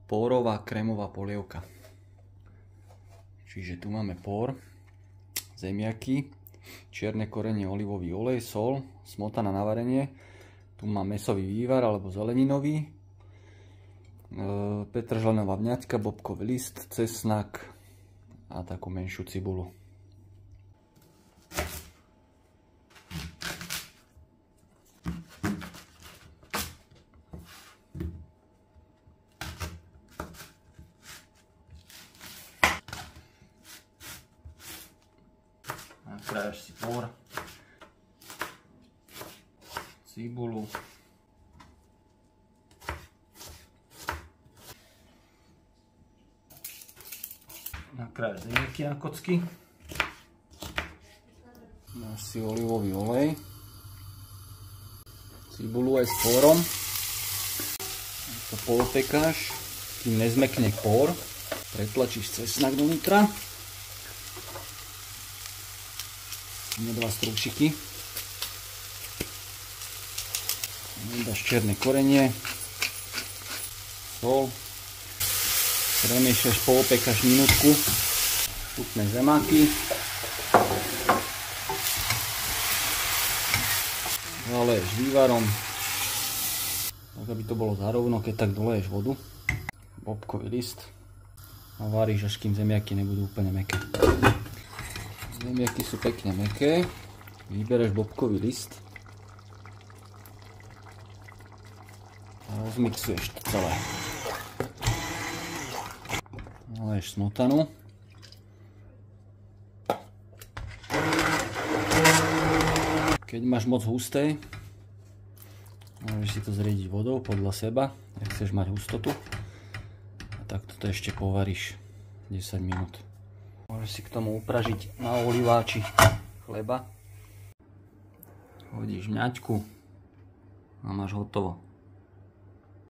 pórová krémová polievka. Čiže tu máme pór, zemiaky, čierne korenie, olivový olej, sol, smotana na varenie. Tu mám mäsový vývar alebo zeleninový, petržlenová vňaťka, bobkový list, cesnak a takú menšiu cibulu. Nakrájaš si pór, cibulu, nakrájaš zemiaky na kocky, dáš si olivový olej, cibulu aj s pórom, to polopekáš, kým nezmekne pór, pretlačíš cesnak dovnútra, dva strúčiky, dáš čierne korenie, sol, premiešaš, poopekáš minútku, vstupné zemáky, zaleješ vývarom, tak aby to bolo zarovno, keď tak doleješ vodu, bobkový list a varíš, až kým zemiaky nebudú úplne mäkké. Zemiaky sú pekne mäkké, vybereš bobkový list a rozmixuješ to celé. Naleješ smotanu. Keď máš moc husté, môžeš si to zriediť vodou podľa seba, ak chceš mať hustotu. A takto to ešte povaríš 10 minút. Môžeš si k tomu upražiť na oliváči chleba. Hodíš vňaťku a máš hotovo.